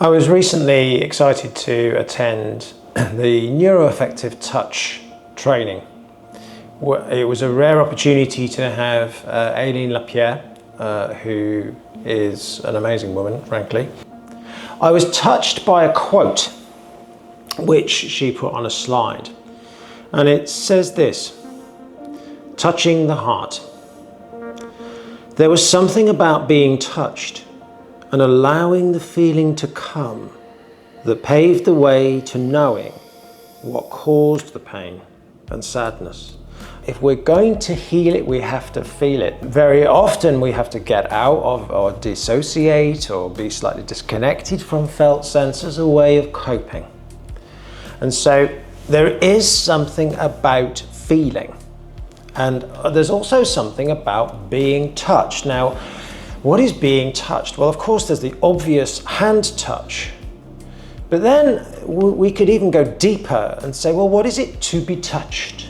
I was recently excited to attend the neuroaffective touch training. It was a rare opportunity to have Aileen Lapierre, who is an amazing woman, frankly. I was touched by a quote which she put on a slide, and it says this: touching the heart. There was something about being touched and allowing the feeling to come that paved the way to knowing what caused the pain and sadness. If we're going to heal it, we have to feel it. Very often we have to get out of or dissociate or be slightly disconnected from felt sense as a way of coping. And so there is something about feeling, and there's also something about being touched. Now, what is being touched? Well, of course, there's the obvious hand touch, but then we could even go deeper and say, well, what is it to be touched?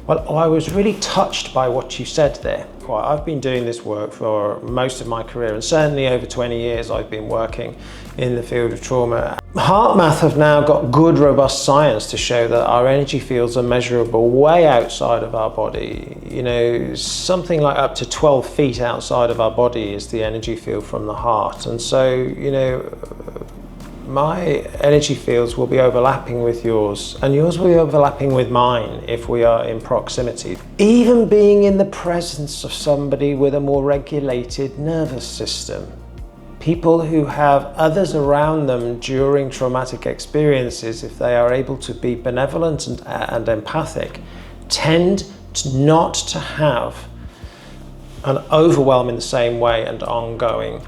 Well, I was really touched by what you said there. I've been doing this work for most of my career, and certainly over 20 years I've been working in the field of trauma. HeartMath have now got good, robust science to show that our energy fields are measurable way outside of our body. You know, something like up to 12 feet outside of our body is the energy field from the heart. And so, you know, my energy fields will be overlapping with yours, and yours will be overlapping with mine if we are in proximity. Even being in the presence of somebody with a more regulated nervous system. People who have others around them during traumatic experiences, if they are able to be benevolent and empathic, tend not to have an overwhelm in the same way and ongoing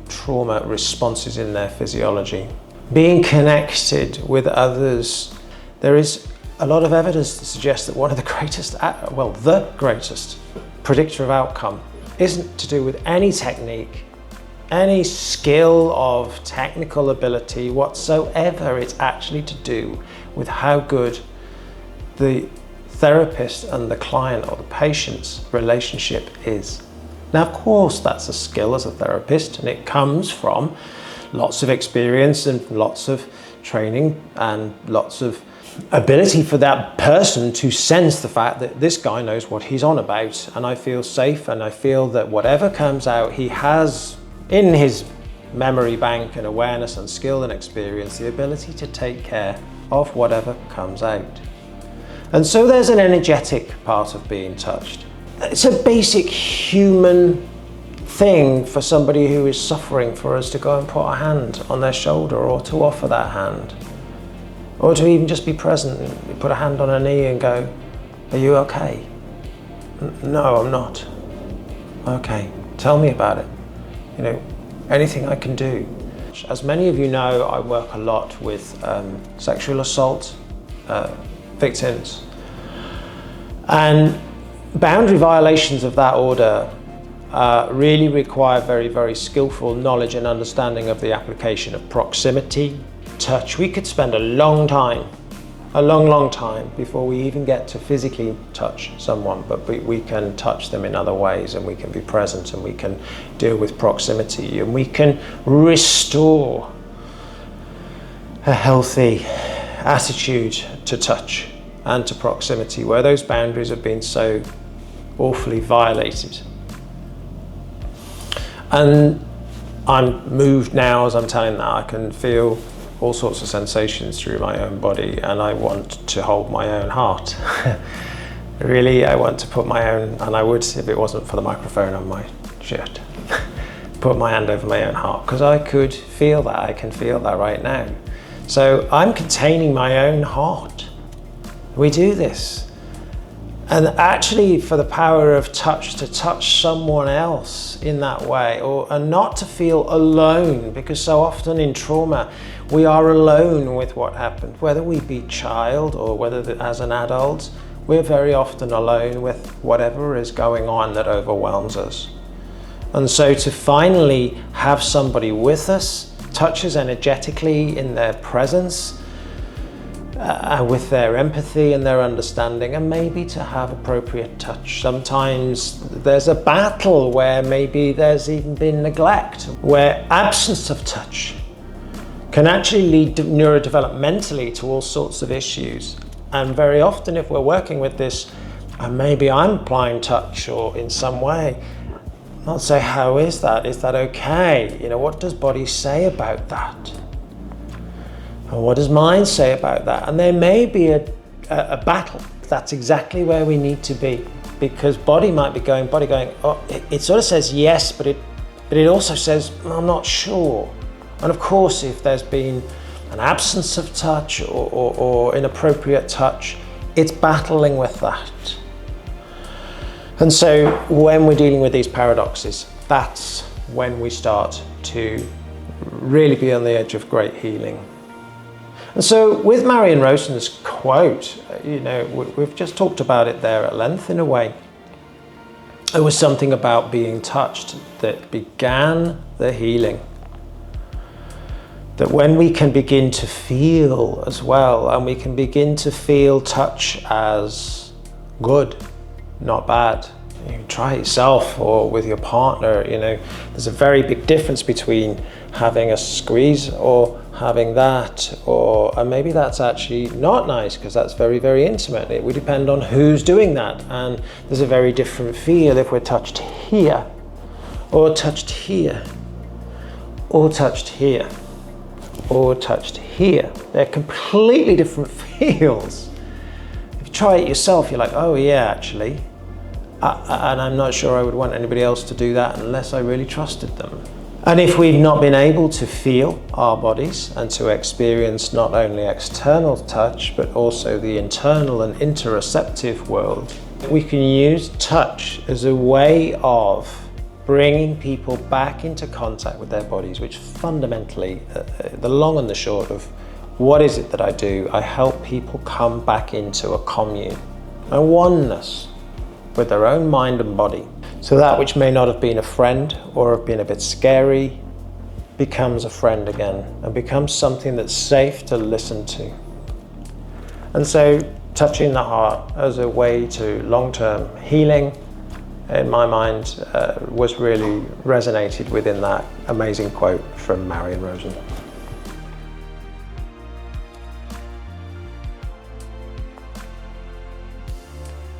trauma responses in their physiology. Being connected with others, there is a lot of evidence to suggest that one of the greatest, well, the greatest predictor of outcome isn't to do with any technique, any skill of technical ability whatsoever. It's actually to do with how good the therapist and the client or the patient's relationship is. Now, of course, that's a skill as a therapist, and it comes from lots of experience and lots of training and lots of ability for that person to sense the fact that this guy knows what he's on about, and I feel safe, and I feel that whatever comes out, he has in his memory bank and awareness and skill and experience the ability to take care of whatever comes out. And so there's an energetic part of being touched. It's a basic human thing for somebody who is suffering for us to go and put a hand on their shoulder, or to offer that hand, or to even just be present and put a hand on a knee and go, are you okay? No, I'm not. Okay, tell me about it. You know, anything I can do. As many of you know, I work a lot with sexual assault victims, and boundary violations of that order really require very, very skillful knowledge and understanding of the application of proximity, touch. We could spend a long time, long time before we even get to physically touch someone, but we can touch them in other ways, and we can be present, and we can deal with proximity, and we can restore a healthy attitude to touch and to proximity where those boundaries have been so awfully violated. And I'm moved now as I'm telling that. I can feel all sorts of sensations through my own body, and I want to hold my own heart. Really, I want to put my own, and I would if it wasn't for the microphone on my shirt, put my hand over my own heart, because I could feel that. I can feel that right now. So I'm containing my own heart. We do this. And actually, for the power of touch, to touch someone else in that way, and not to feel alone, because so often in trauma, we are alone with what happened. Whether we be child or whether as an adult, we're very often alone with whatever is going on that overwhelms us. And so to finally have somebody with us, touch us energetically in their presence, with their empathy and their understanding, and maybe to have appropriate touch. Sometimes there's a battle where maybe there's even been neglect, where absence of touch can actually lead neurodevelopmentally to all sorts of issues. And very often if we're working with this, and maybe I'm applying touch or in some way, I'll say, how is that? Is that okay? You know, what does body say about that? And what does mind say about that? And there may be a battle. That's exactly where we need to be, because body might be going, oh, it sort of says yes, but it also says, I'm not sure. And of course, if there's been an absence of touch or inappropriate touch, it's battling with that. And so when we're dealing with these paradoxes, that's when we start to really be on the edge of great healing. And so with Marion Rosen's quote, you know, we've just talked about it there at length in a way. It was something about being touched that began the healing. That when we can begin to feel as well, and we can begin to feel touch as good, not bad. You can try it yourself or with your partner, you know, there's a very big difference between having a squeeze or having that, and maybe that's actually not nice because that's very, very intimate. It would depend on who's doing that, and there's a very different feel if we're touched here, or touched here, or touched here, or touched here. They're completely different feels. If you try it yourself, you're like, oh yeah, actually, and I'm not sure I would want anybody else to do that unless I really trusted them. And if we've not been able to feel our bodies and to experience not only external touch, but also the internal and interoceptive world, we can use touch as a way of bringing people back into contact with their bodies, which fundamentally, the long and the short of what is it that I do, I help people come back into a commune, a oneness with their own mind and body. So that which may not have been a friend or have been a bit scary becomes a friend again and becomes something that's safe to listen to. And so touching the heart as a way to long-term healing, in my mind, was really resonated within that amazing quote from Marion Rosen.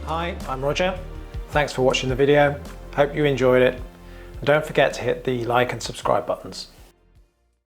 Hi, I'm Roger. Thanks for watching the video. Hope you enjoyed it. And don't forget to hit the like and subscribe buttons.